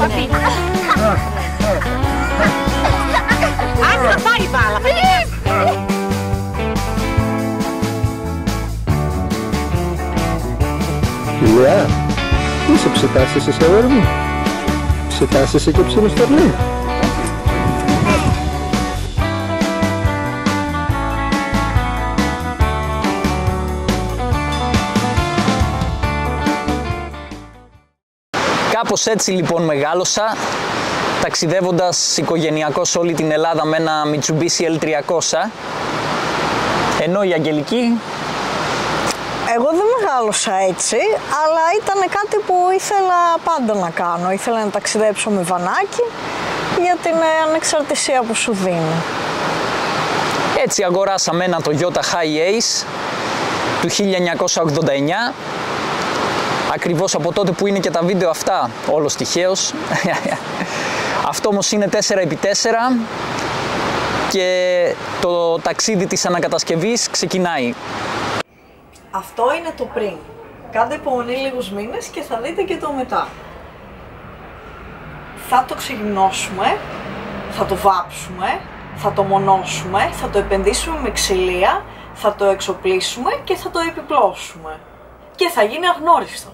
παπί. Αν θα πάει η μπάλα. Ηλιά, είσαι ψετάσεσαι σε όρμη. Ψετάσεσαι και ψιλοστερνή. Κάπως έτσι λοιπόν μεγάλωσα, ταξιδεύοντας οικογενειακώς σε όλη την Ελλάδα με ένα Mitsubishi L300, ενώ η Αγγελική... Εγώ δεν μεγάλωσα έτσι, αλλά ήταν κάτι που ήθελα πάντα να κάνω. Ήθελα να ταξιδέψω με βανάκι για την ανεξαρτησία που σου δίνει. Έτσι αγοράσαμε ένα Toyota Hi-Ace του 1989, ακριβώς από τότε που είναι και τα βίντεο αυτά, όλος τυχαίως. Αυτό όμως είναι 4x4 και το ταξίδι της ανακατασκευής ξεκινάει. Αυτό είναι το πριν. Κάντε υπομονή λίγους μήνες και θα δείτε και το μετά. Θα το ξυγνώσουμε, θα το βάψουμε, θα το μονώσουμε, θα το επενδύσουμε με ξυλία, θα το εξοπλίσουμε και θα το επιπλώσουμε. Και θα γίνει αγνώριστο.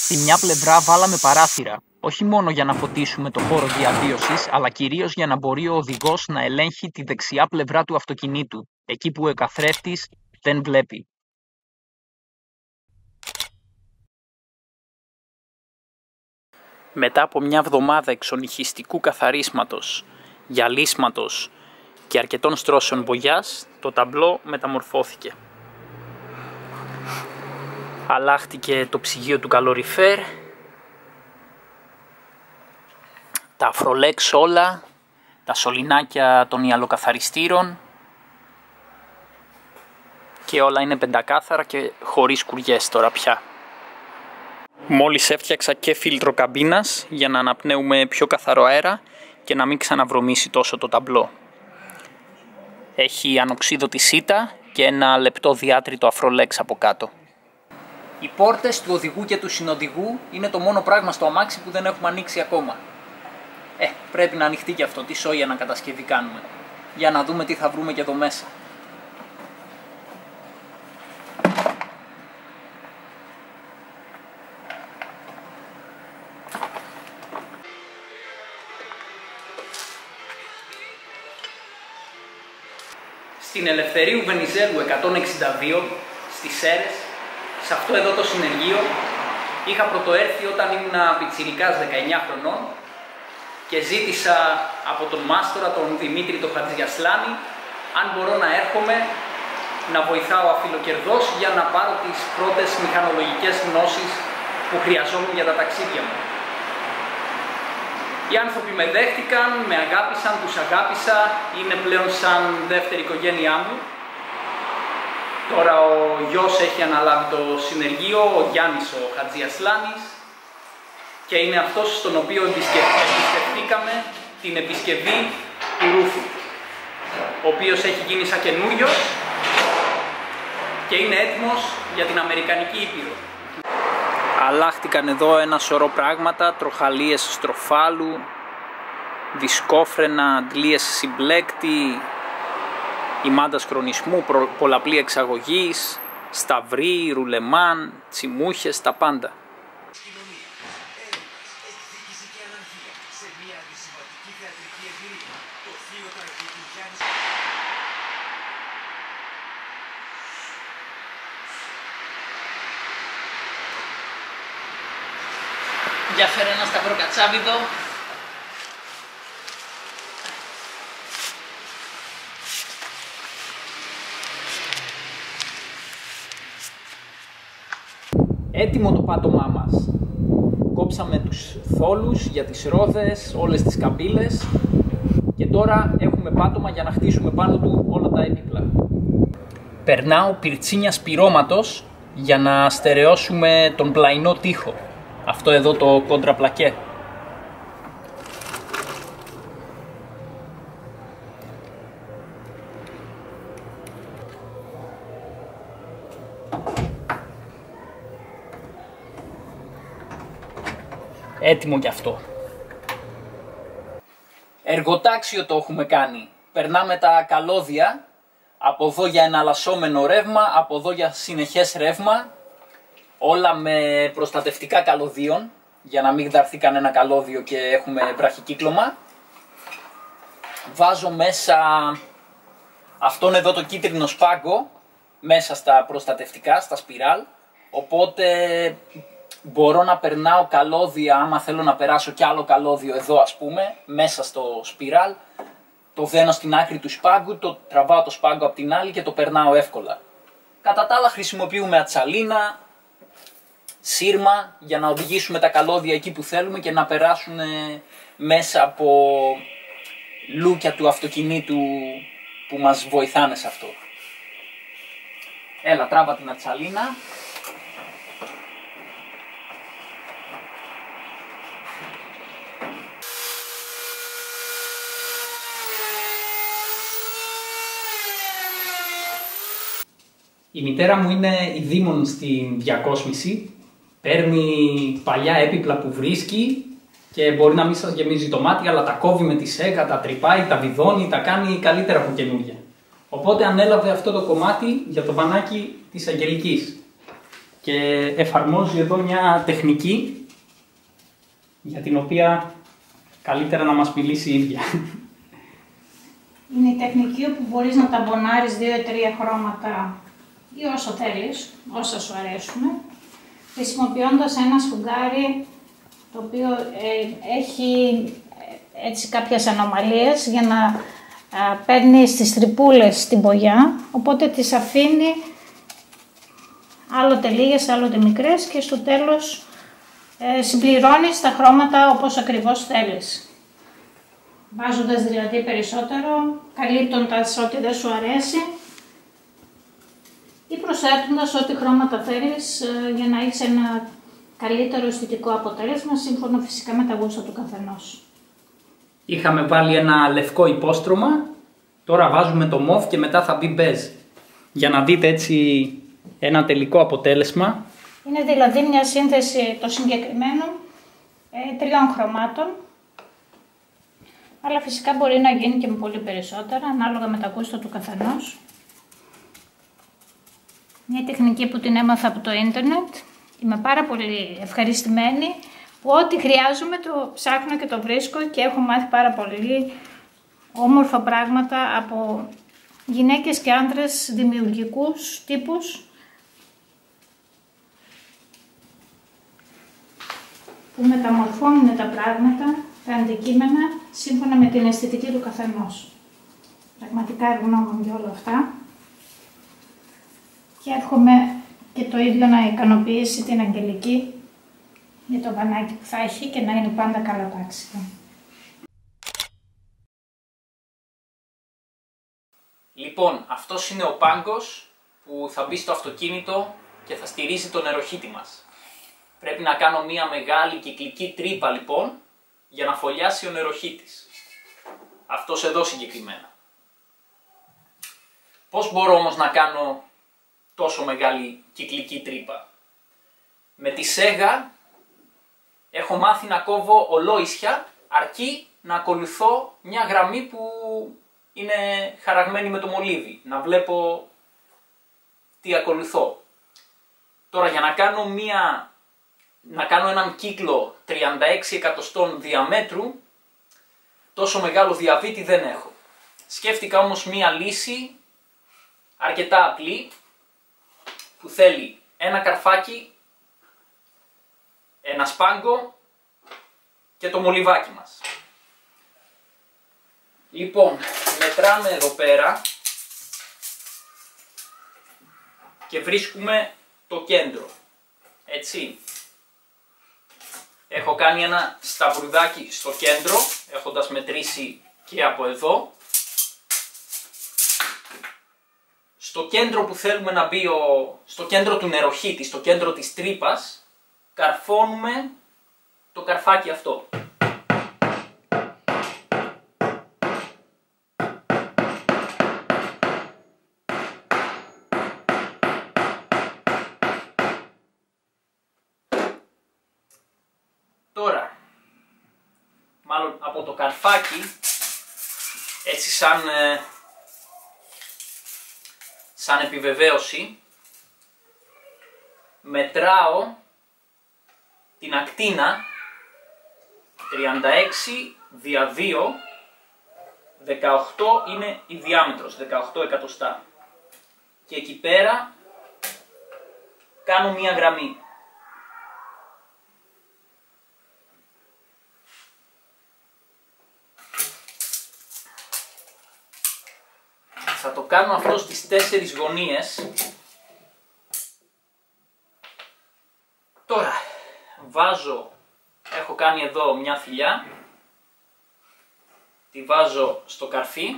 Στη μια πλευρά βάλαμε παράθυρα, όχι μόνο για να φωτίσουμε το χώρο διαβίωσης, αλλά κυρίως για να μπορεί ο οδηγός να ελέγχει τη δεξιά πλευρά του αυτοκινήτου, εκεί που ο καθρέφτης δεν βλέπει. Μετά από μια εβδομάδα εξονυχιστικού καθαρίσματος, γυαλίσματος και αρκετών στρώσεων μπογιάς, το ταμπλό μεταμορφώθηκε. Αλλάχτηκε το ψυγείο του καλοριφέρ, τα αφρολέξ όλα, τα σωληνάκια των ιαλοκαθαριστήρων και όλα είναι πεντακάθαρα και χωρίς κουριές τώρα πια. Μόλις έφτιαξα και φίλτρο καμπίνας για να αναπνέουμε πιο καθαρό αέρα και να μην ξαναβρωμίσει τόσο το ταμπλό. Έχει ανοξίδωτη σίτα και ένα λεπτό διάτριτο αφρολέξ από κάτω. Οι πόρτες του οδηγού και του συνοδηγού είναι το μόνο πράγμα στο αμάξι που δεν έχουμε ανοίξει ακόμα. Πρέπει να ανοιχτεί και αυτό, τι σόγια να κατασκευή κάνουμε. Για να δούμε τι θα βρούμε και εδώ μέσα. Στην Ελευθερίου Βενιζέλου 162, στις Σέρρες, σε αυτό εδώ το συνεργείο, είχα πρωτοέρθει όταν ήμουν πιτσιρικάς 19 χρονών και ζήτησα από τον μάστορα, τον Δημήτρη τον Χατζιασλάνη, αν μπορώ να έρχομαι να βοηθάω αφιλοκερδός για να πάρω τις πρώτες μηχανολογικές γνώσεις που χρειαζόμουν για τα ταξίδια μου. Οι άνθρωποι με δέχτηκαν, με αγάπησαν, τους αγάπησα, είναι πλέον σαν δεύτερη οικογένειά μου. Τώρα ο γιος έχει αναλάβει το συνεργείο, ο Γιάννης ο Χατζιασλάνης, και είναι αυτός στον οποίο εμπιστευτήκαμε την επισκευή του ρούφου, ο οποίος έχει γίνει σαν καινούριος και είναι έτοιμος για την Αμερικανική Ήπειρο. Αλλάχτηκαν εδώ ένα σωρό πράγματα, τροχαλίες στροφάλου, δισκόφρενα, αντλίες συμπλέκτη, ημάντας χρονισμού, πολλαπλή εξαγωγής, σταυρί, ρουλεμάν, τσιμούχες, τα πάντα. Για φέρε ένα σταυρό κατσάβιδο. Έτοιμο το πάτωμά μας. Κόψαμε τους θόλους για τις ρόδες, όλες τις καμπύλες και τώρα έχουμε πάτωμα για να χτίσουμε πάνω του όλα τα έπιπλα. περνάω πυρτσίνια σπυρώματος για να στερεώσουμε τον πλαϊνό τοίχο. Αυτό εδώ το κόντραπλακέ. Έτοιμο κι αυτό. Εργοτάξιο το έχουμε κάνει. Περνάμε τα καλώδια. Από εδώ για εναλλασσόμενο ρεύμα, από εδώ για συνεχές ρεύμα. Όλα με προστατευτικά καλωδίων, για να μην δαρθεί κανένα καλώδιο και έχουμε βραχικύκλωμα. Βάζω μέσα αυτόν εδώ το κίτρινο σπάγκο, μέσα στα προστατευτικά, στα σπιράλ. Οπότε μπορώ να περνάω καλώδια, άμα θέλω να περάσω κι άλλο καλώδιο εδώ ας πούμε, μέσα στο σπιράλ. Το δένω στην άκρη του σπάγκου, το τραβάω το σπάγκο από την άλλη και το περνάω εύκολα. Κατά τα άλλα χρησιμοποιούμε ατσαλίνα, σύρμα για να οδηγήσουμε τα καλώδια εκεί που θέλουμε και να περάσουν μέσα από λούκια του αυτοκινήτου που μας βοηθάνε σε αυτό. Έλα, τράβα την ατσαλίνα. Η μητέρα μου είναι ειδήμων στην διακόσμηση. Παίρνει παλιά έπιπλα που βρίσκει και μπορεί να μην σας γεμίζει το μάτι, αλλά τα κόβει με τη σέγα, τα τρυπάει, τα βιδώνει, τα κάνει καλύτερα από καινούργια. Οπότε ανέλαβε αυτό το κομμάτι για το βανάκι της Αγγελικής και εφαρμόζει εδώ μια τεχνική για την οποία καλύτερα να μας μιλήσει η ίδια. Είναι η τεχνική όπου μπορείς να ταμπονάρεις 2-3 χρώματα ή όσο θέλεις, όσα σου αρέσουν, χρησιμοποιώντας ένα σφουγγάρι το οποίο έχει έτσι κάποιες ανομαλίες για να παίρνει τις τρυπούλες στην μπογιά, οπότε τις αφήνει άλλοτε λίγες, άλλοτε μικρές και στο τέλος συμπληρώνεις τα χρώματα όπως ακριβώς θέλεις. Βάζοντας δηλαδή περισσότερο, καλύπτοντας ό,τι δεν σου αρέσει ή προσθέτοντας ό,τι χρώματα θέλεις για να έχεις ένα καλύτερο αισθητικό αποτέλεσμα, σύμφωνα φυσικά με τα γούστα του καθενός. Είχαμε βάλει ένα λευκό υπόστρωμα, τώρα βάζουμε το μοβ και μετά θα μπει μπέζ. Για να δείτε έτσι ένα τελικό αποτέλεσμα. Είναι δηλαδή μια σύνθεση των συγκεκριμένων 3 χρωμάτων, αλλά φυσικά μπορεί να γίνει και με πολύ περισσότερα, ανάλογα με τα γούστα του καθενός. Μια τεχνική που την έμαθα από το ίντερνετ. Είμαι πάρα πολύ ευχαριστημένη που ό,τι χρειάζομαι το ψάχνω και το βρίσκω και έχω μάθει πάρα πολύ όμορφα πράγματα από γυναίκες και άντρες δημιουργικούς τύπους που μεταμορφώνουν τα πράγματα, τα αντικείμενα, σύμφωνα με την αισθητική του καθενός. Πραγματικά ευγνώμων για όλα αυτά και εύχομαι και το ίδιο να ικανοποιήσει την Αγγελική για το βανάκι που θα έχει και να είναι πάντα καλά τάξιτα. Λοιπόν, αυτός είναι ο πάγκος που θα μπει στο αυτοκίνητο και θα στηρίζει το νεροχύτη μας. Πρέπει να κάνω μια μεγάλη κυκλική τρύπα λοιπόν για να φωλιάσει ο νεροχύτης. Αυτός εδώ συγκεκριμένα. Πώς μπορώ όμως να κάνω τόσο μεγάλη κυκλική τρύπα? Με τη σέγα έχω μάθει να κόβω ολόισια, αρκεί να ακολουθώ μια γραμμή που είναι χαραγμένη με το μολύβι, να βλέπω τι ακολουθώ. Τώρα για να κάνω έναν κύκλο 36 εκατοστών διαμέτρου, τόσο μεγάλο διαβήτη δεν έχω. Σκέφτηκα όμως μία λύση αρκετά απλή, που θέλει ένα καρφάκι, ένα σπάγκο και το μολυβάκι μας. Λοιπόν, μετράμε εδώ πέρα και βρίσκουμε το κέντρο, έτσι. Έχω κάνει ένα σταυρουδάκι στο κέντρο, έχοντας μετρήσει και από εδώ. στο κέντρο που θέλουμε να μπει, στο κέντρο του νεροχύτη, στο κέντρο της τρύπας, καρφώνουμε το καρφάκι αυτό. Τώρα, μάλλον από το καρφάκι, έτσι σαν επιβεβαίωση, μετράω την ακτίνα 36 δια 2, 18 είναι η διάμετρος, 18 εκατοστά. Και εκεί πέρα κάνω μία γραμμή. Θα το κάνω αυτό στις 4 γωνίες. Τώρα έχω κάνει εδώ μια θηλιά, τη βάζω στο καρφί,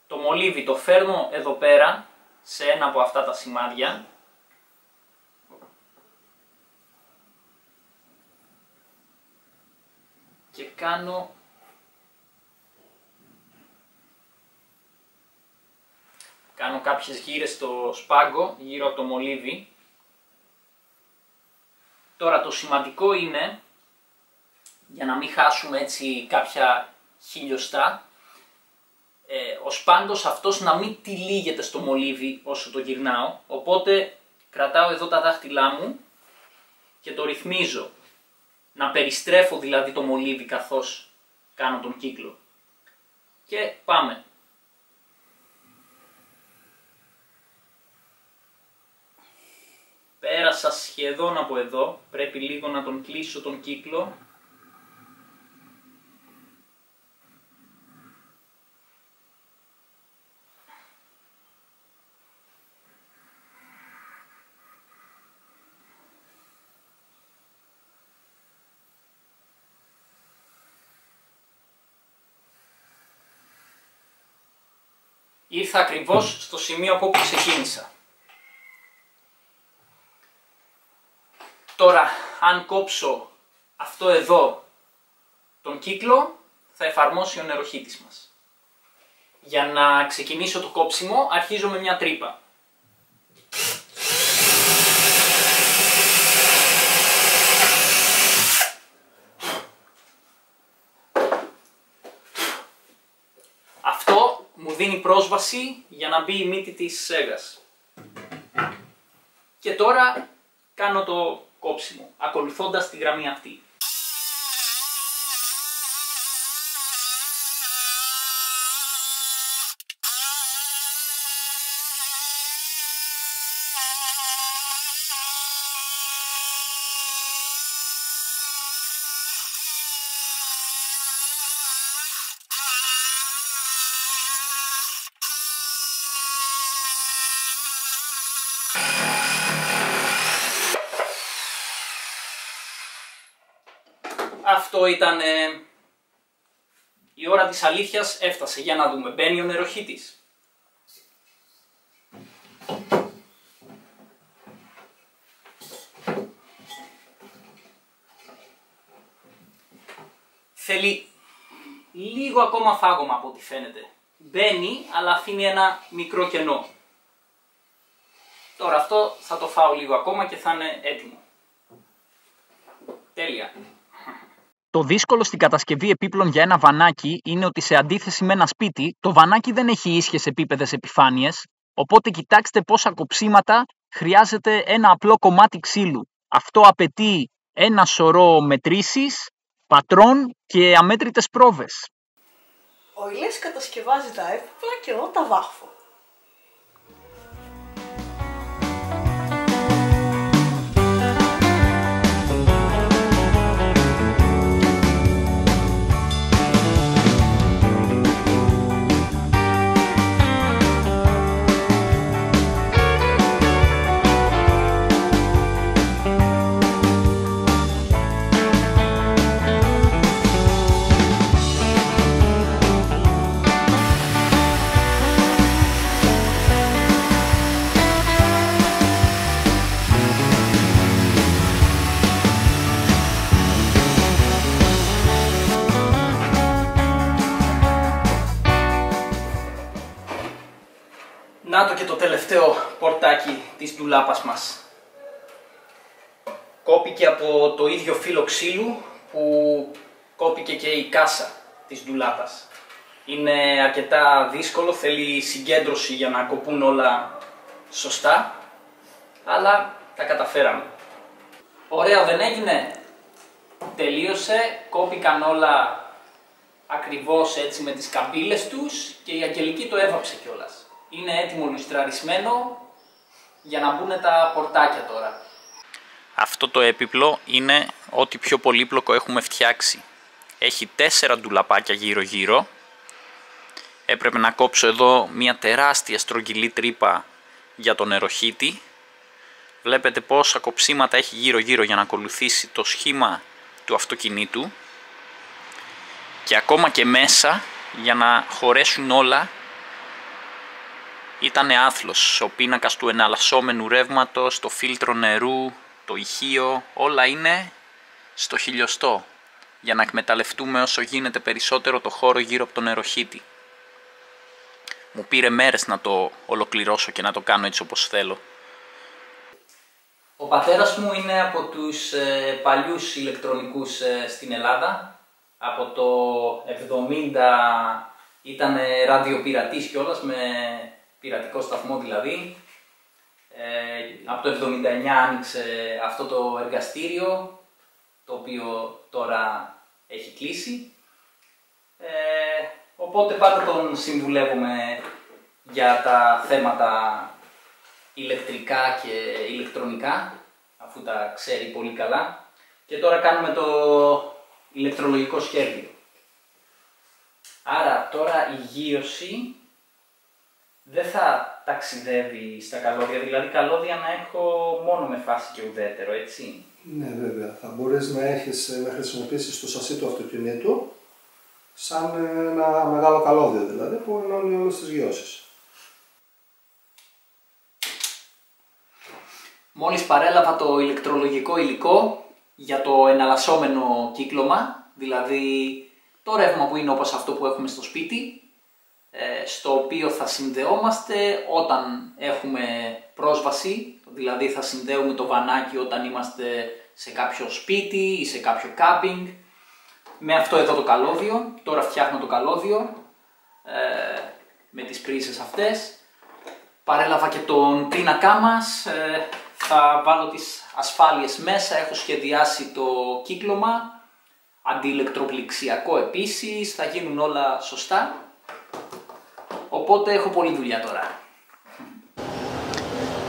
το μολύβι το φέρνω εδώ πέρα σε ένα από αυτά τα σημάδια και κάνω κάποιες γύρες στο σπάγκο γύρω από το μολύβι. Τώρα το σημαντικό είναι, για να μην χάσουμε έτσι κάποια χιλιοστά, ο σπάγκος αυτός να μην τυλίγεται στο μολύβι όσο το γυρνάω, οπότε κρατάω εδώ τα δάχτυλά μου και το ρυθμίζω, να περιστρέφω δηλαδή το μολύβι καθώς κάνω τον κύκλο. Και πάμε. Πέρασα σχεδόν από εδώ, πρέπει λίγο να τον κλείσω τον κύκλο. Ήρθα ακριβώς στο σημείο από όπου ξεκίνησα. Τώρα, αν κόψω αυτό εδώ τον κύκλο, θα εφαρμόσει ο νεροχύτης μας. Για να ξεκινήσω το κόψιμο, αρχίζω με μια τρύπα. Αυτό μου δίνει πρόσβαση για να μπει η μύτη της σέγας. Και τώρα κάνω το κόψιμο, ακολουθώντας τη γραμμή αυτή. Αυτό ήταν η ώρα της αλήθειας, έφτασε. Για να δούμε, μπαίνει ο νεροχύτης. Θέλει λίγο ακόμα φάγωμα από ό,τι φαίνεται. Μπαίνει, αλλά αφήνει ένα μικρό κενό. Τώρα αυτό θα το φάω λίγο ακόμα και θα είναι έτοιμο. Τέλεια. Το δύσκολο στην κατασκευή επίπλων για ένα βανάκι είναι ότι σε αντίθεση με ένα σπίτι, το βανάκι δεν έχει ίσχυες επίπεδες επιφάνειες, οπότε κοιτάξτε πόσα κοψίματα χρειάζεται ένα απλό κομμάτι ξύλου. Αυτό απαιτεί ένα σωρό μετρήσεις, πατρών και αμέτρητες πρόβες. Ο Ηλίας κατασκευάζει τα έπιπλα και εγώ τα βάφω. Να το και το τελευταίο πορτάκι της ντουλάπας μας. Κόπηκε από το ίδιο φύλλο ξύλου που κόπηκε και η κάσα της ντουλάπας. Είναι αρκετά δύσκολο, θέλει συγκέντρωση για να κοπούν όλα σωστά, αλλά τα καταφέραμε. Ωραία δεν έγινε? Τελείωσε, κόπηκαν όλα ακριβώς έτσι με τις καμπύλες τους και η Αγγελική το έβαψε κιόλας. Είναι έτοιμο λουστραρισμένο για να μπουν τα πορτάκια τώρα. Αυτό το έπιπλο είναι ό,τι πιο πολύπλοκο έχουμε φτιάξει. Έχει 4 ντουλαπάκια γύρω-γύρω. Έπρεπε να κόψω εδώ μια τεράστια στρογγυλή τρύπα για τον νεροχύτη. Βλέπετε πόσα κοψίματα έχει γύρω-γύρω για να ακολουθήσει το σχήμα του αυτοκινήτου. Και ακόμα και μέσα, για να χωρέσουν όλα, ήταν άθλος. Ο πίνακας του εναλλασσόμενου ρεύματος, το φίλτρο νερού, το ηχείο, όλα είναι στο χιλιοστό, για να εκμεταλλευτούμε όσο γίνεται περισσότερο το χώρο γύρω από τον νεροχύτη. Μου πήρε μέρες να το ολοκληρώσω και να το κάνω έτσι όπως θέλω. Ο πατέρας μου είναι από τους παλιούς ηλεκτρονικούς στην Ελλάδα. Από το 70 ήταν ραδιοπειρατής κιόλας, με πειρατικό σταθμό δηλαδή. Από το 79 άνοιξε αυτό το εργαστήριο, το οποίο τώρα έχει κλείσει. Οπότε πάντα τον συμβουλεύουμε για τα θέματα ηλεκτρικά και ηλεκτρονικά, αφού τα ξέρει πολύ καλά. Και τώρα κάνουμε το ηλεκτρολογικό σχέδιο. Άρα τώρα η γείωση δεν θα ταξιδεύει στα καλώδια, δηλαδή καλώδια να έχω μόνο με φάση και ουδέτερο, έτσι. Ναι, βέβαια. Θα μπορείς να χρησιμοποιήσεις το σασί του αυτοκινήτου σαν ένα μεγάλο καλώδιο, δηλαδή, που ενώνει όλες τις γειώσεις. Μόλις παρέλαβα το ηλεκτρολογικό υλικό για το εναλλασσόμενο κύκλωμα, δηλαδή το ρεύμα που είναι όπως αυτό που έχουμε στο σπίτι, στο οποίο θα συνδεόμαστε όταν έχουμε πρόσβαση, δηλαδή θα συνδέουμε το βανάκι όταν είμαστε σε κάποιο σπίτι ή σε κάποιο κάμπινγκ, με αυτό εδώ το καλώδιο. Τώρα φτιάχνω το καλώδιο με τις πρίζες αυτές. Παρέλαβα και τον πίνακά μας, θα βάλω τις ασφάλειες μέσα, έχω σχεδιάσει το κύκλωμα, αντιηλεκτροπληξιακό επίσης, θα γίνουν όλα σωστά. Οπότε έχω πολλή δουλειά τώρα.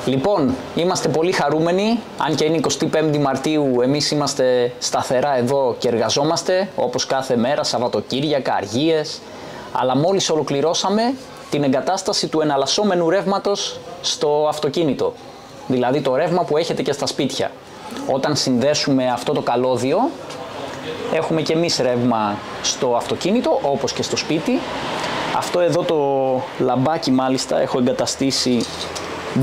Λοιπόν, είμαστε πολύ χαρούμενοι, αν και είναι 25η Μαρτίου, εμείς είμαστε σταθερά εδώ και εργαζόμαστε, όπως κάθε μέρα, Σαββατοκύριακα, αργίες, αλλά μόλις ολοκληρώσαμε την εγκατάσταση του εναλλασσόμενου ρεύματος στο αυτοκίνητο, δηλαδή το ρεύμα που έχετε και στα σπίτια. Όταν συνδέσουμε αυτό το καλώδιο, έχουμε και εμείς ρεύμα στο αυτοκίνητο, όπως και στο σπίτι. Αυτό εδώ το λαμπάκι μάλιστα έχω εγκαταστήσει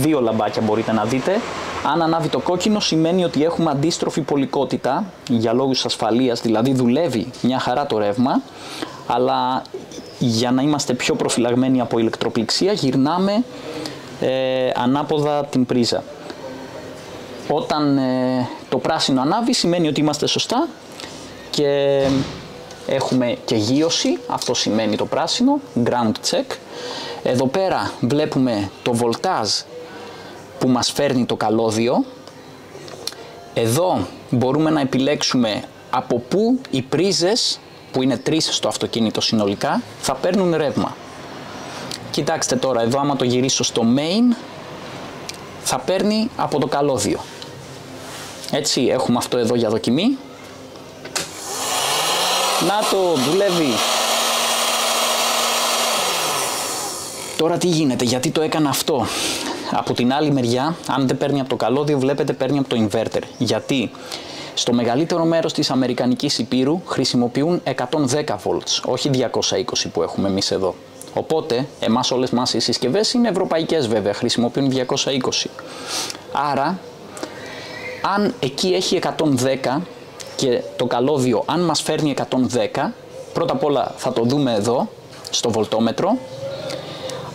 2 λαμπάκια, μπορείτε να δείτε. Αν ανάβει το κόκκινο σημαίνει ότι έχουμε αντίστροφη πολικότητα για λόγους ασφαλείας, δηλαδή δουλεύει μια χαρά το ρεύμα, αλλά για να είμαστε πιο προφυλαγμένοι από ηλεκτροπληξία γυρνάμε ανάποδα την πρίζα. Όταν το πράσινο ανάβει σημαίνει ότι είμαστε σωστά και έχουμε και γείωση, αυτό σημαίνει το πράσινο, ground check. Εδώ πέρα βλέπουμε το βολτάζ που μας φέρνει το καλώδιο. Εδώ μπορούμε να επιλέξουμε από πού οι πρίζες, που είναι 3 στο αυτοκίνητο συνολικά, θα παίρνουν ρεύμα. Κοιτάξτε τώρα, εδώ άμα το γυρίσω στο main, θα παίρνει από το καλώδιο. Έτσι, έχουμε αυτό εδώ για δοκιμή. Να το, δουλεύει. Τώρα τι γίνεται, γιατί το έκανα αυτό. Από την άλλη μεριά, αν δεν παίρνει από το καλώδιο, βλέπετε παίρνει από το inverter. Γιατί στο μεγαλύτερο μέρος της Αμερικανικής Υπήρου χρησιμοποιούν 110 volts, όχι 220 που έχουμε εμείς εδώ. Οπότε, όλες μας οι συσκευές είναι ευρωπαϊκές βέβαια, χρησιμοποιούν 220. Άρα, αν εκεί έχει 110 και το καλώδιο, αν μας φέρνει 110, πρώτα απ' όλα θα το δούμε εδώ, στο βολτόμετρο.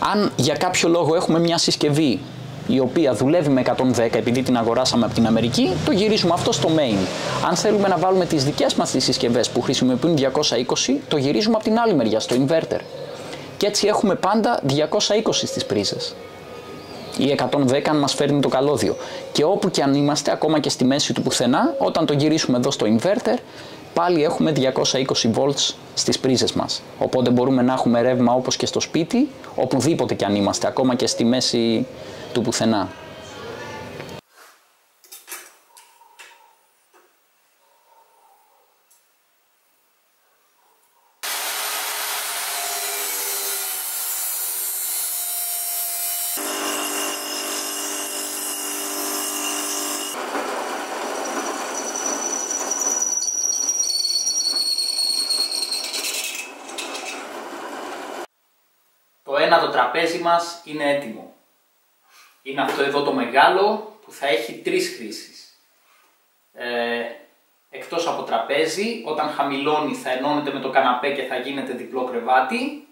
Αν για κάποιο λόγο έχουμε μια συσκευή η οποία δουλεύει με 110 επειδή την αγοράσαμε από την Αμερική, το γυρίζουμε αυτό στο main. Αν θέλουμε να βάλουμε τις δικές μας τις συσκευές που χρησιμοποιούν 220, το γυρίζουμε από την άλλη μεριά, στο inverter. Και έτσι έχουμε πάντα 220 στις πρίζες. Ή 110 αν μας φέρνει το καλώδιο. Και όπου και αν είμαστε, ακόμα και στη μέση του πουθενά, όταν το γυρίσουμε εδώ στο inverter, πάλι έχουμε 220 volts στις πρίζες μας. Οπότε μπορούμε να έχουμε ρεύμα όπως και στο σπίτι, οπουδήποτε και αν είμαστε, ακόμα και στη μέση του πουθενά. Το ένατο τραπέζι μας είναι έτοιμο. Είναι αυτό εδώ το μεγάλο που θα έχει 3 χρήσεις. Εκτός από τραπέζι, όταν χαμηλώνει θα ενώνεται με το καναπέ και θα γίνεται διπλό κρεβάτι.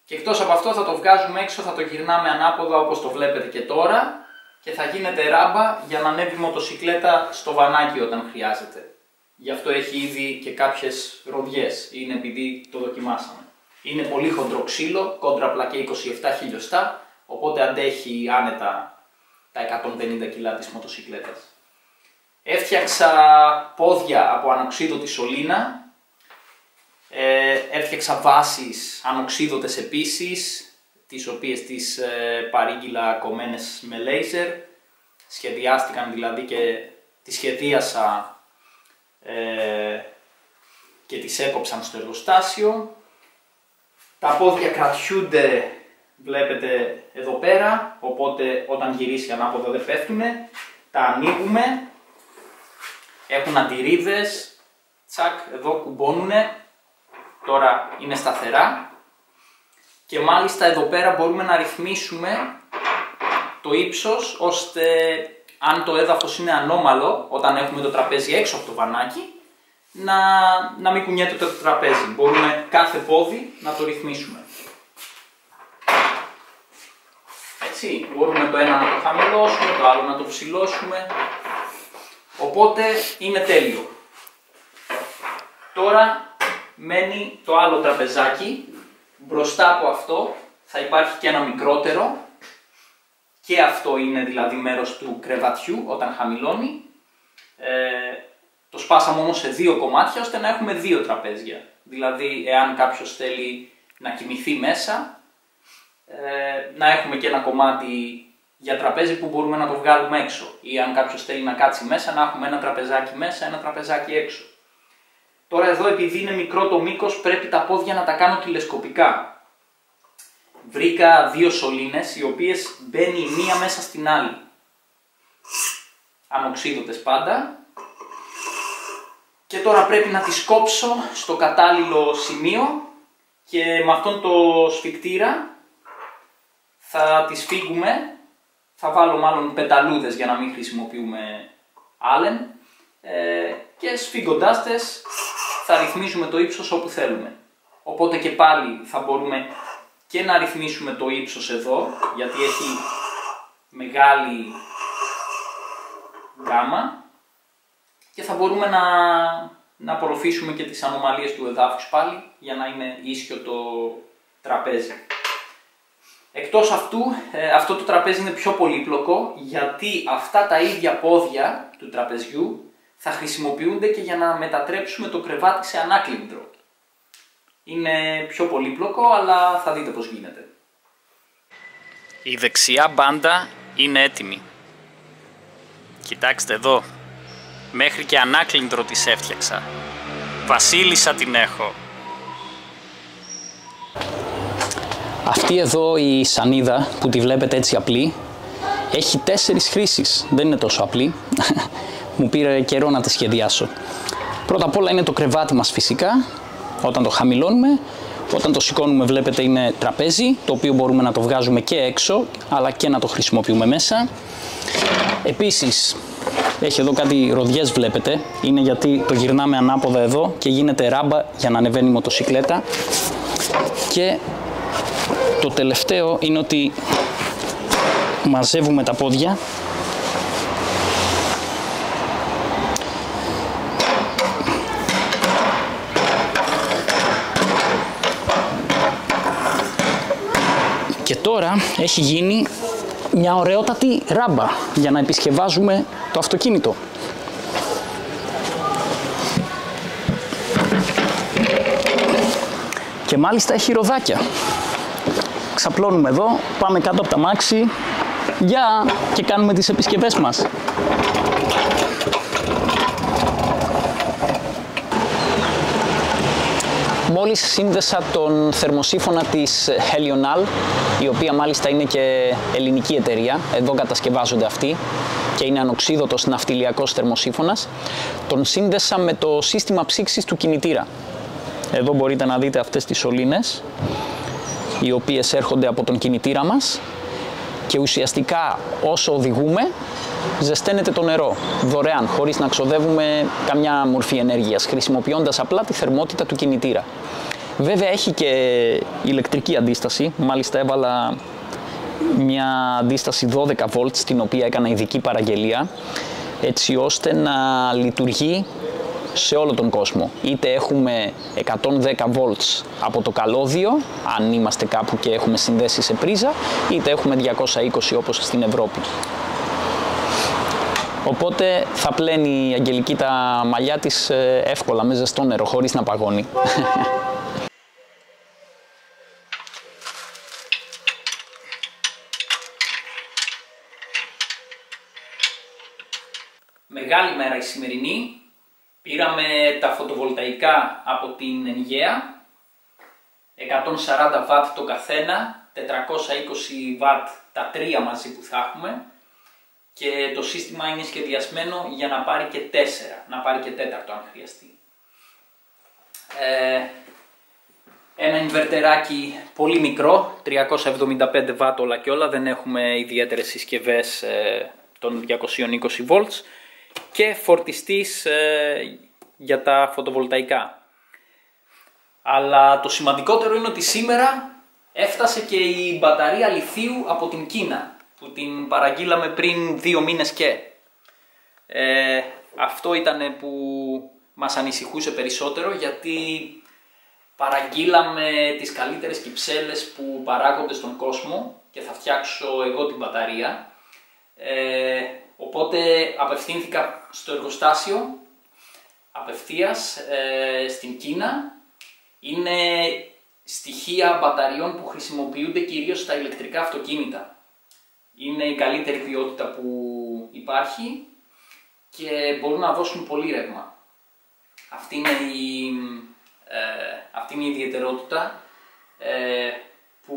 Και εκτός από αυτό θα το βγάζουμε έξω, θα το γυρνάμε ανάποδα όπως το βλέπετε και τώρα και θα γίνεται ράμπα για να ανέβει μοτοσικλέτα στο βανάκι όταν χρειάζεται. Γι' αυτό έχει ήδη και κάποιες ροδιές, είναι επειδή το δοκιμάσαμε. Είναι πολύ χοντρό ξύλο, κόντρα πλακέ 27 χιλιοστά, οπότε αντέχει άνετα τα 150 κιλά της μοτοσικλέτας. Έφτιαξα πόδια από ανοξίδωτη σωλήνα, έφτιαξα βάσεις ανοξίδωτες επίσης, τις οποίες τις παρήγγειλα κομμένες με λέιζερ, σχεδιάστηκαν δηλαδή και τις σχεδίασα και τις έκοψαν στο εργοστάσιο. Τα πόδια κρατιούνται, βλέπετε εδώ πέρα, οπότε όταν γυρίσει ανάποδα δεν πέφτουνε. Τα ανοίγουμε, έχουν αντιρρίδες, τσακ, εδώ κουμπώνουνε, τώρα είναι σταθερά. Και μάλιστα εδώ πέρα μπορούμε να ρυθμίσουμε το ύψος, ώστε αν το έδαφος είναι ανώμαλο, όταν έχουμε το τραπέζι έξω από το βανάκι, να μην κουνιέται το τραπέζι. Μπορούμε κάθε πόδι να το ρυθμίσουμε. Έτσι, μπορούμε το ένα να το χαμηλώσουμε, το άλλο να το ψηλώσουμε. Οπότε είναι τέλειο. Τώρα μένει το άλλο τραπεζάκι. Μπροστά από αυτό θα υπάρχει και ένα μικρότερο. Και αυτό είναι δηλαδή μέρος του κρεβατιού όταν χαμηλώνει. Το σπάσαμε όμως σε 2 κομμάτια ώστε να έχουμε 2 τραπέζια. Δηλαδή, εάν κάποιος θέλει να κοιμηθεί μέσα, να έχουμε και ένα κομμάτι για τραπέζι που μπορούμε να το βγάλουμε έξω. Ή αν κάποιος θέλει να κάτσει μέσα, να έχουμε ένα τραπεζάκι μέσα, ένα τραπεζάκι έξω. Τώρα εδώ, επειδή είναι μικρό το μήκος, πρέπει τα πόδια να τα κάνω τηλεσκοπικά. Βρήκα 2 σωλήνες, οι οποίες μπαίνει η μία μέσα στην άλλη. Ανοξίδωτες πάντα. Και τώρα πρέπει να τις κόψω στο κατάλληλο σημείο και με αυτόν το σφικτήρα θα τις φύγουμε. Θα βάλω μάλλον πεταλούδες για να μην χρησιμοποιούμε άλεν και σφίγγοντάς τες θα ρυθμίζουμε το ύψος όπου θέλουμε. Οπότε και πάλι θα μπορούμε και να ρυθμίσουμε το ύψος εδώ, γιατί έχει μεγάλη γκάμα, και θα μπορούμε να απορροφήσουμε και τις ανομαλίες του εδάφους πάλι για να είναι ίσιο το τραπέζι. Εκτός αυτού, αυτό το τραπέζι είναι πιο πολύπλοκο, γιατί αυτά τα ίδια πόδια του τραπεζιού θα χρησιμοποιούνται και για να μετατρέψουμε το κρεβάτι σε ανάκλυντρο. Είναι πιο πολύπλοκο, αλλά θα δείτε πώς γίνεται. Η δεξιά μπάντα είναι έτοιμη. Κοιτάξτε εδώ. Μέχρι και ανάκλυντρο της έφτιαξα. Βασίλισσα την έχω. Αυτή εδώ η σανίδα που τη βλέπετε έτσι απλή έχει 4 χρήσεις. Δεν είναι τόσο απλή. Μου πήρε καιρό να τη σχεδιάσω. Πρώτα απ' όλα είναι το κρεβάτι μας φυσικά. Όταν το χαμηλώνουμε, όταν το σηκώνουμε βλέπετε είναι τραπέζι, το οποίο μπορούμε να το βγάζουμε και έξω, αλλά και να το χρησιμοποιούμε μέσα. Επίσης, έχει εδώ κάτι ροδιές βλέπετε, είναι γιατί το γυρνάμε ανάποδα εδώ και γίνεται ράμπα για να ανεβαίνει η μοτοσικλέτα. Και Το τελευταίο είναι ότι μαζεύουμε τα πόδια. Και τώρα έχει γίνει μια ωραιότατη ράμπα για να επισκευάζουμε το αυτοκίνητο. Και μάλιστα έχει ροδάκια. Ξαπλώνουμε εδώ, πάμε κάτω από τα μάξι, και κάνουμε τις επισκευές μας. Μόλις σύνδεσα τον θερμοσύφωνα της Helional, η οποία μάλιστα είναι και ελληνική εταιρεία, εδώ κατασκευάζονται αυτοί και είναι ανοξίδωτος ναυτιλιακός θερμοσύφωνας, τον σύνδεσα με το σύστημα ψήξης του κινητήρα. Εδώ μπορείτε να δείτε αυτές τις σωλήνες, οι οποίες έρχονται από τον κινητήρα μας και ουσιαστικά όσο οδηγούμε ζεσταίνεται το νερό δωρεάν, χωρίς να ξοδεύουμε καμιά μορφή ενέργειας, χρησιμοποιώντας απλά τη θερμότητα του κινητήρα. Βέβαια έχει και ηλεκτρική αντίσταση, μάλιστα έβαλα μια αντίσταση 12 volts, την οποία έκανα ειδική παραγγελία, έτσι ώστε να λειτουργεί σε όλο τον κόσμο. Είτε έχουμε 110 volts από το καλώδιο, αν είμαστε κάπου και έχουμε συνδέσει σε πρίζα, είτε έχουμε 220 όπως στην Ευρώπη. Οπότε θα πλένει η Αγγελική τα μαλλιά της εύκολα με ζεστό νερό, χωρίς να παγώνει. Μεγάλη μέρα η σημερινή. Πήραμε τα φωτοβολταϊκά από την Ενγαία, 140 W το καθένα, 420 W τα τρία μαζί που θα έχουμε, και το σύστημα είναι σχεδιασμένο για να πάρει και 4, να πάρει και τέταρτο αν χρειαστεί. Ένα ινβερτεράκι πολύ μικρό, 375 W όλα και όλα, δεν έχουμε ιδιαίτερες συσκευές των 220 volts, και φορτιστής για τα φωτοβολταϊκά. Αλλά το σημαντικότερο είναι ότι σήμερα έφτασε και η μπαταρία λιθίου από την Κίνα, που την παραγγείλαμε πριν 2 μήνες και. Αυτό ήταν που μας ανησυχούσε περισσότερο, γιατί παραγγείλαμε τις καλύτερες κυψέλες που παράγονται στον κόσμο και θα φτιάξω εγώ την μπαταρία. Οπότε απευθύνθηκα στο εργοστάσιο απευθείας στην Κίνα. Είναι στοιχεία μπαταριών που χρησιμοποιούνται κυρίως στα ηλεκτρικά αυτοκίνητα. Είναι η καλύτερη ποιότητα που υπάρχει και μπορούν να δώσουν πολύ ρεύμα. Αυτή είναι η ιδιαιτερότητα που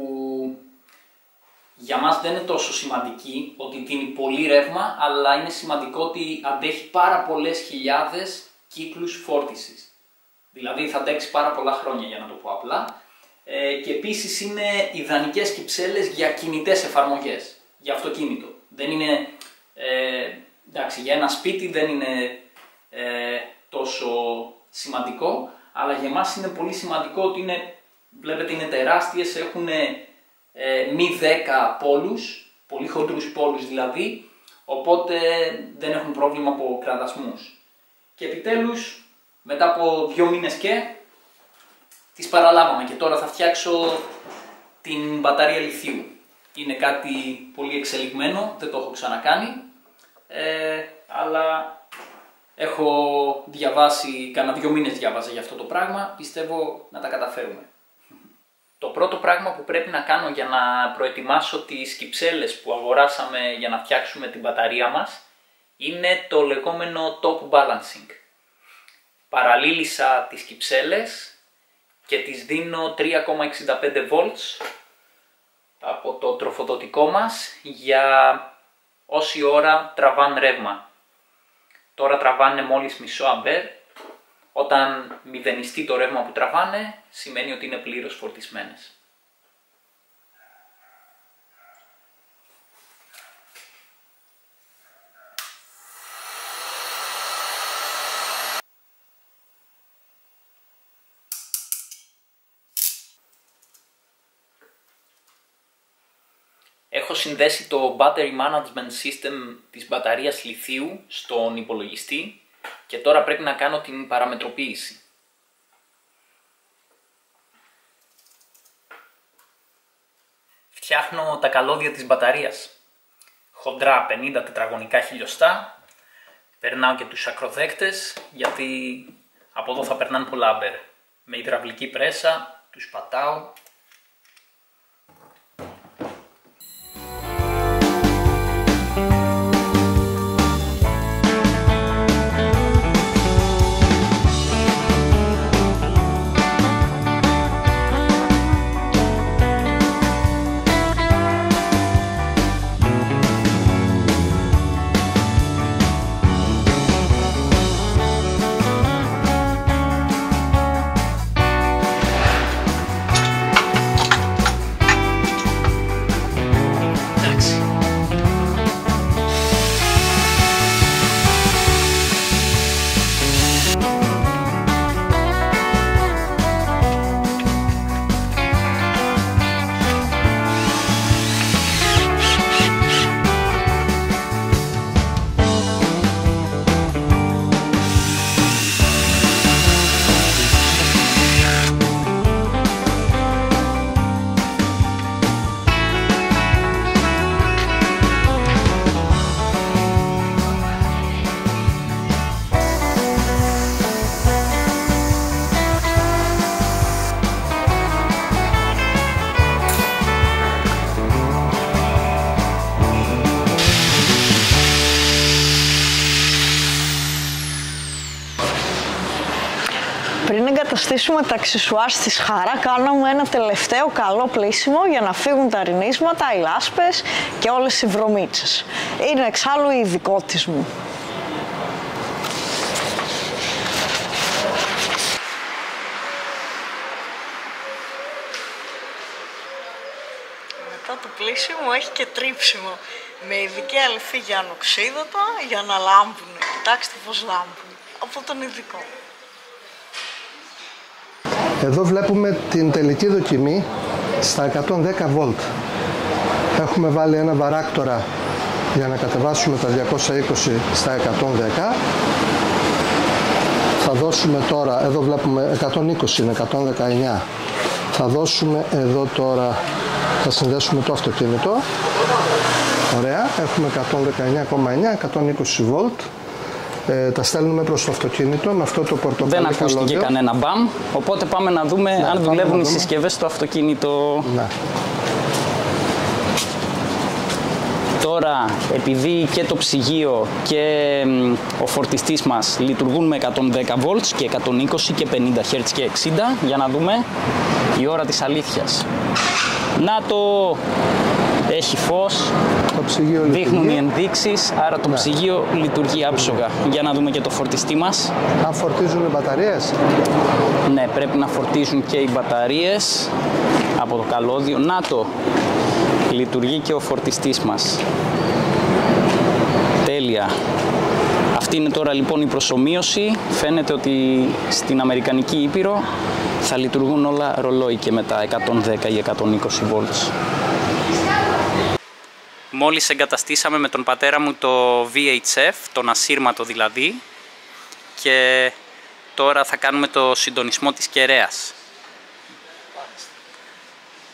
για μας δεν είναι τόσο σημαντική ότι δίνει πολύ ρεύμα, αλλά είναι σημαντικό ότι αντέχει πάρα πολλές χιλιάδες κύκλους φόρτισης. Δηλαδή θα αντέξει πάρα πολλά χρόνια, για να το πω απλά. Και επίσης είναι ιδανικές κυψέλες για κινητές εφαρμογές, για αυτοκίνητο. Δεν είναι, εντάξει, για ένα σπίτι δεν είναι τόσο σημαντικό, αλλά για εμάς είναι πολύ σημαντικό ότι είναι, βλέπετε, είναι τεράστιες, έχουν μη 10 πόλους, πολύ χοντρούς πόλους δηλαδή, οπότε δεν έχουν πρόβλημα από κραδασμούς. Και επιτέλους, μετά από 2 μήνες και, τις παραλάβαμε και τώρα θα φτιάξω την μπαταρία λιθίου. Είναι κάτι πολύ εξελιγμένο, δεν το έχω ξανακάνει, αλλά έχω διαβάσει, κάνα 2 μήνες διάβαζα για αυτό το πράγμα, πιστεύω να τα καταφέρουμε. Το πρώτο πράγμα που πρέπει να κάνω για να προετοιμάσω τις κυψέλες που αγοράσαμε για να φτιάξουμε την μπαταρία μας είναι το λεγόμενο top balancing. Παραλύλισα τις κυψέλες και τις δίνω 3,65 volts από το τροφοδοτικό μας για όση ώρα τραβάνε ρεύμα. Τώρα τραβάνε μόλις μισό αμπέρ. Όταν μηδενιστεί το ρεύμα που τραβάνε, σημαίνει ότι είναι πλήρως φορτισμένες. Έχω συνδέσει το Battery Management System της μπαταρίας λιθίου στον υπολογιστή και τώρα πρέπει να κάνω την παραμετροποίηση. Φτιάχνω τα καλώδια της μπαταρίας. Χοντρά 50 τετραγωνικά χιλιοστά. Περνάω και τους ακροδέκτες, γιατί από εδώ θα περνάνε πολλά άμπερ. Με υδραυλική πρέσα, τους πατάω. Πριν εγκαταστήσουμε τα αξεσουάρ στη Σχάρα, κάναμε ένα τελευταίο καλό πλύσιμο για να φύγουν τα ρινίσματα, οι λάσπες και όλες οι βρωμίτσες. Είναι εξάλλου η ειδικότης μου. Μετά το πλύσιμο έχει και τρίψιμο, με ειδική αληφή για ανοξίδωτα, για να λάμπουν. Κοιτάξτε πως λάμπουν, από τον ειδικό. Εδώ βλέπουμε την τελική δοκιμή στα 110 βολτ. Έχουμε βάλει ένα βαράκτορα για να κατεβάσουμε τα 220 στα 110. Θα δώσουμε τώρα, εδώ βλέπουμε 120 είναι 119. Θα δώσουμε εδώ τώρα, θα συνδέσουμε το αυτοκίνητο. Ωραία, έχουμε 119,9, 120 βολτ. Τα στέλνουμε προς το αυτοκίνητο με αυτό το πορτοκαλί. Δεν ακούστηκε κανένα μπαμ, οπότε πάμε να δούμε αν δουλεύουν οι συσκευές στο αυτοκίνητο. Ναι. Τώρα, επειδή και το ψυγείο και ο φορτιστής μας λειτουργούν με 110 volts και 120 και 50 Hz και 60, για να δούμε η ώρα της αλήθειας. Να το... Έχει φως, δείχνουν οι ενδείξεις, άρα το ψυγείο λειτουργεί άψογα. Για να δούμε και το φορτιστή μας. Αν φορτίζουν οι μπαταρίες. Ναι, πρέπει να φορτίζουν και οι μπαταρίες από το καλώδιο. Να το, λειτουργεί και ο φορτιστής μας. Τέλεια. Αυτή είναι τώρα λοιπόν η προσομοίωση. Φαίνεται ότι στην Αμερικανική Ήπειρο θα λειτουργούν όλα ρολόι και μετά 110 ή 120 volts. Μόλις εγκαταστήσαμε με τον πατέρα μου το VHF, τον ασύρματο δηλαδή, και τώρα θα κάνουμε το συντονισμό της κεραίας.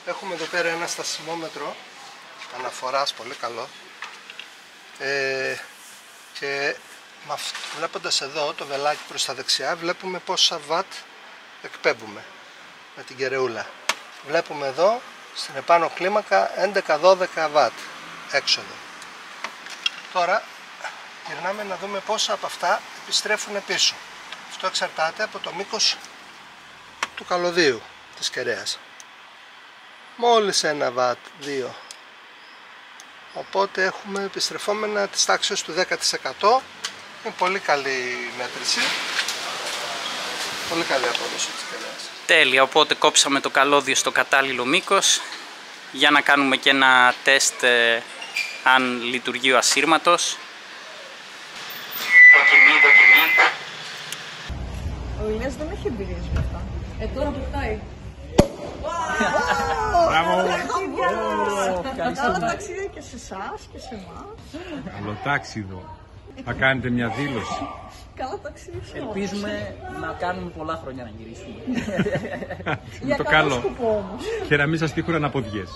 Έχουμε εδώ πέρα ένα στασιμόμετρο αναφοράς, πολύ καλό. Και βλέποντας εδώ το βελάκι προς τα δεξιά, βλέπουμε πόσα βατ εκπέμπουμε με την κεραιούλα. Βλέπουμε εδώ στην επάνω κλίμακα 11-12 βατ έξοδο. Τώρα γυρνάμε να δούμε πόσα από αυτά επιστρέφουν πίσω. Αυτό εξαρτάται από το μήκος του καλωδίου της κεραίας. Μόλις 1 βατ, 2. Οπότε έχουμε επιστρεφόμενα της τάξης του 10%. Είναι πολύ καλή μέτρηση. Πολύ καλή απόδοση της κεραίας. Τέλεια, οπότε κόψαμε το καλώδιο στο κατάλληλο μήκος για να κάνουμε και ένα τεστ αν λειτουργεί ο ασύρματος. Δοκιμή. Ο Ηλίας δεν έχει εμπειρίες με αυτά. Τώρα που φτάει. Μπράβο! Καλά ταξίδια και σε εσάς και σε εμάς. Καλό τάξιδο. Θα κάνετε μια δήλωση. Καλά ταξίδια σε εμάς. Ελπίζουμε να κάνουμε πολλά χρόνια να γυρίσουμε. Για το καλό καλό. σκοπό όμως. Και να μην σας τύχουν αναποδιές.